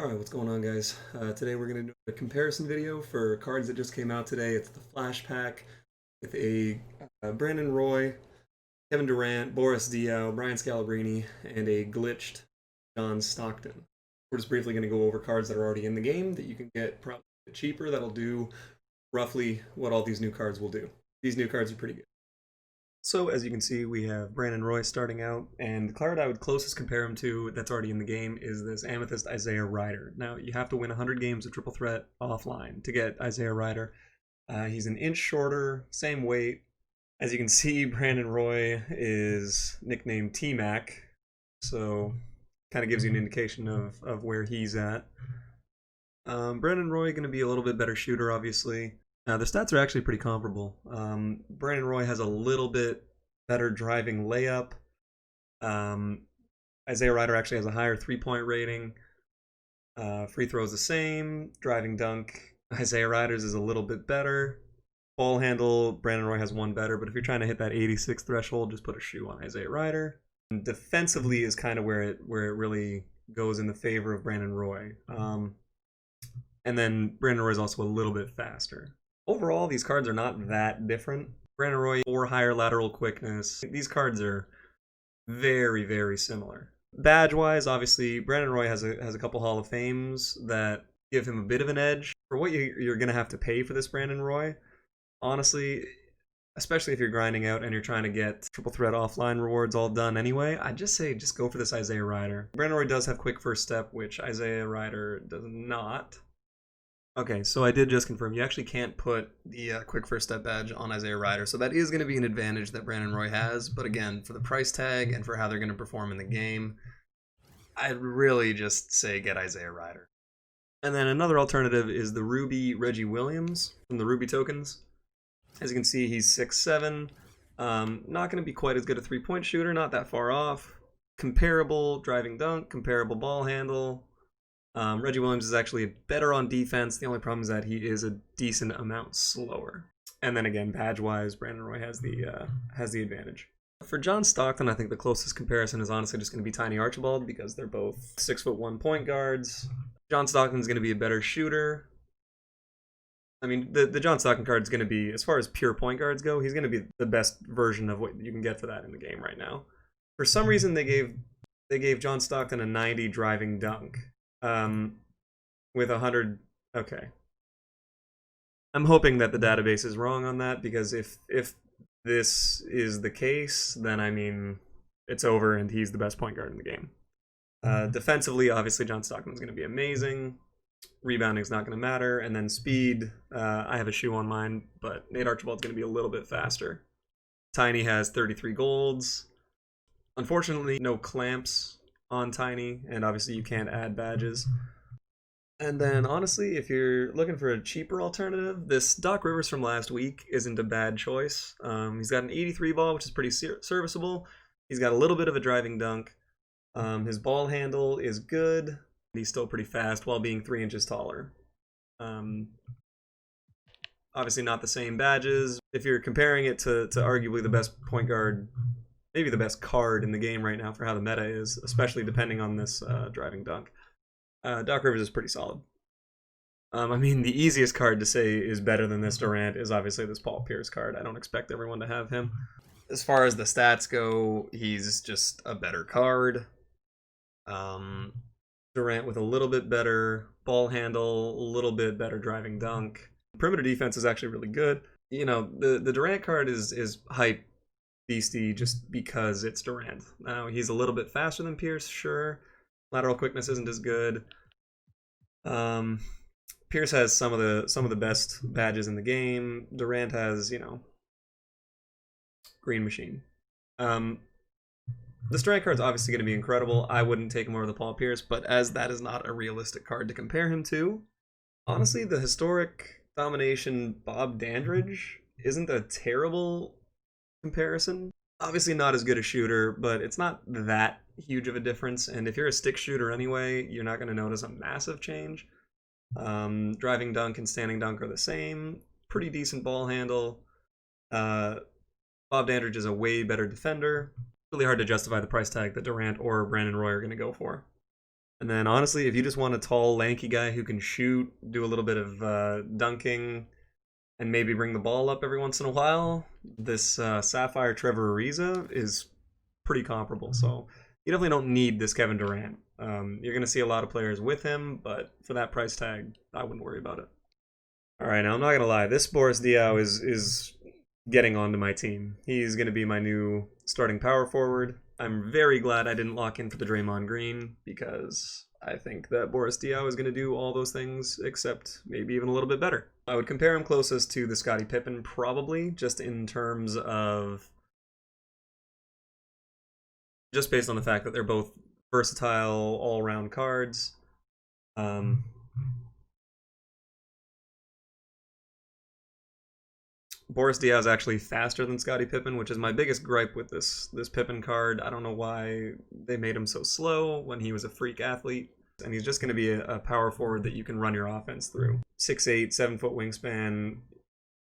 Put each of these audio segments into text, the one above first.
Alright, what's going on, guys? Today we're going to do a comparison video for cards that just came out today. It's the Flash Pack with a Brandon Roy, Kevin Durant, Boris Dio, Brian Scalabrine, and a glitched John Stockton. We're just briefly going to go over cards that are already in the game that you can get probably cheaper that'll do roughly what all these new cards will do. These new cards are pretty good. So as you can see, we have Brandon Roy starting out, and the card I would closest compare him to that's already in the game is this Amethyst Ryder. Now, you have to win 100 games of Triple Threat offline to get Ryder. He's an inch shorter, same weight. As you can see, Brandon Roy is nicknamed T-Mac, so kind of gives you an indication of where he's at. Brandon Roy going to be a little bit better shooter, obviously. The stats are actually pretty comparable. Brandon Roy has a little bit better driving layup. Ryder actually has a higher three-point rating. Free throws the same. Driving dunk, Ryder's is a little bit better. Ball handle, Brandon Roy has one better, but if you're trying to hit that 86 threshold, just put a shoe on Ryder. And defensively is kind of where it really goes in the favor of Brandon Roy. And then Brandon Roy is also a little bit faster. Overall, these cards are not that different. Brandon Roy, 4 higher lateral quickness. These cards are very, very similar. Badge-wise, obviously, Brandon Roy has a couple Hall of Fames that give him a bit of an edge. For what you're going to have to pay for this Brandon Roy, honestly, especially if you're grinding out and you're trying to get Triple Threat offline rewards all done anyway, I'd just say just go for this Ryder. Brandon Roy does have quick first step, which Ryder does not. Okay, so I did just confirm. You actually can't put the quick first step badge on Ryder, so that is going to be an advantage that Brandon Roy has. But again, for the price tag and for how they're going to perform in the game, I'd really just say get Ryder. And then another alternative is the Ruby Reggie Williams from the Ruby tokens. As you can see, he's 6'7". Not going to be quite as good a three-point shooter, not that far off. Comparable driving dunk, comparable ball handle. Reggie Williams is actually better on defense. The only problem is that he is a decent amount slower. And then again, badge-wise, Brandon Roy has the advantage. For John Stockton, I think the closest comparison is honestly just going to be Tiny Archibald because they're both 6'1" point guards. John Stockton's going to be a better shooter. I mean, the John Stockton card is going to be, as far as pure point guards go, he's going to be the best version of what you can get for that in the game right now. For some reason, they gave John Stockton a 90 driving dunk. With 100, okay. I'm hoping that the database is wrong on that, because if this is the case, then I mean, it's over and he's the best point guard in the game. Defensively, obviously John Stockton's going to be amazing. Rebounding's not going to matter, and then speed, I have a shoe on mine, but Nate Archibald's going to be a little bit faster. Tiny has 33 golds. Unfortunately, no clamps on Tiny, and obviously you can't add badges. And then honestly, if you're looking for a cheaper alternative, this Doc Rivers from last week isn't a bad choice. He's got an 83 ball, which is pretty serviceable. He's got a little bit of a driving dunk. His ball handle is good. He's still pretty fast while being 3 inches taller. Obviously not the same badges. If you're comparing it to arguably the best point guard, maybe the best card in the game right now for how the meta is, especially depending on this driving dunk, Doc Rivers is pretty solid. I mean, the easiest card to say is better than this Durant is obviously this Paul Pierce card. I don't expect everyone to have him. As far as the stats go, he's just a better card. Durant with a little bit better ball handle, a little bit better driving dunk. Perimeter defense is actually really good. You know, the Durant card is hype beastie just because it's Durant. Now, he's a little bit faster than Pierce, sure. Lateral quickness isn't as good. Pierce has some of the best badges in the game. Durant has, you know, Green Machine. The Durant card's obviously going to be incredible. I wouldn't take him over the Paul Pierce, but as that is not a realistic card to compare him to, honestly, the historic domination Bob Dandridge isn't a terrible comparison. Obviously not as good a shooter, but it's not that huge of a difference. And if you're a stick shooter anyway, you're not going to notice a massive change. Driving dunk and standing dunk are the same. Pretty decent ball handle. Bob Dandridge is a way better defender. Really hard to justify the price tag that Durant or Brandon Roy are going to go for. And then honestly, if you just want a tall, lanky guy who can shoot, do a little bit of dunking, and maybe bring the ball up every once in a while, this Sapphire Trevor Ariza is pretty comparable. So you definitely don't need this Kevin Durant. You're going to see a lot of players with him, but for that price tag, I wouldn't worry about it. All right, now I'm not going to lie. This Boris Dio is getting onto my team. He's going to be my new starting power forward. I'm very glad I didn't lock in for the Draymond Green because I think that Boris Dio is going to do all those things except maybe even a little bit better. I would compare him closest to the Scottie Pippen probably, just in terms of just based on the fact that they're both versatile all-around cards. Boris Dio is actually faster than Scottie Pippen, which is my biggest gripe with this Pippen card. I don't know why they made him so slow when he was a freak athlete. And he's just going to be a power forward that you can run your offense through. 6'8", 7-foot wingspan.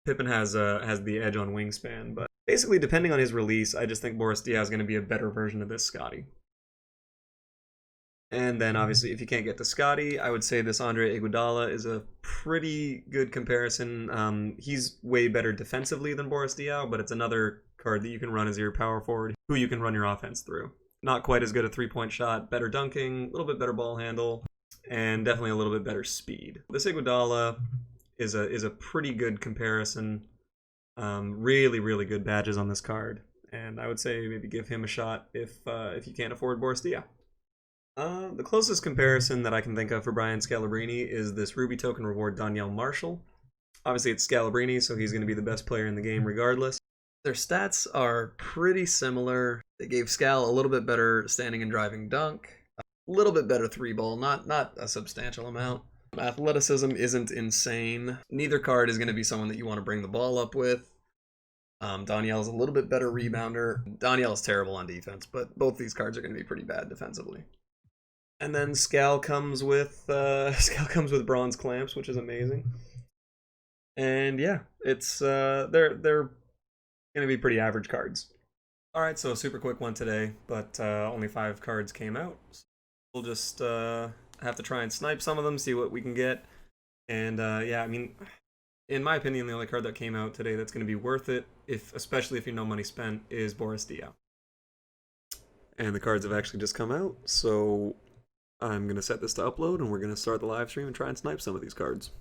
Pippen has the edge on wingspan, but basically, depending on his release, I just think Boris Dio is going to be a better version of this Scottie. And then, obviously, if you can't get to Scottie, I would say this Andre Iguodala is a pretty good comparison. He's way better defensively than Boris Dio, but it's another card that you can run as your power forward, who you can run your offense through. Not quite as good a three-point shot, better dunking, a little bit better ball handle, and definitely a little bit better speed. This Iguodala is a pretty good comparison. Really, really good badges on this card, and I would say maybe give him a shot if you can't afford Boris Dio. The closest comparison that I can think of for Brian Scalabrine is this Ruby Token Reward Danielle Marshall. Obviously, it's Scalabrine, so he's going to be the best player in the game regardless. Their stats are pretty similar. They gave Scal a little bit better standing and driving dunk, a little bit better three ball, not a substantial amount. Athleticism isn't insane. Neither card is going to be someone that you want to bring the ball up with. Danielle's a little bit better rebounder. Danielle's terrible on defense, but both these cards are going to be pretty bad defensively. And then Scal comes with bronze clamps, which is amazing. And yeah, it's they're going to be pretty average cards. All right, so a super quick one today, but only 5 cards came out. So we'll just have to try and snipe some of them, see what we can get. And yeah, I mean, in my opinion, the only card that came out today that's going to be worth it, especially if you know money spent, is Boris Dio. And the cards have actually just come out, so I'm going to set this to upload, and we're going to start the live stream and try and snipe some of these cards.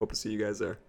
Hope to see you guys there.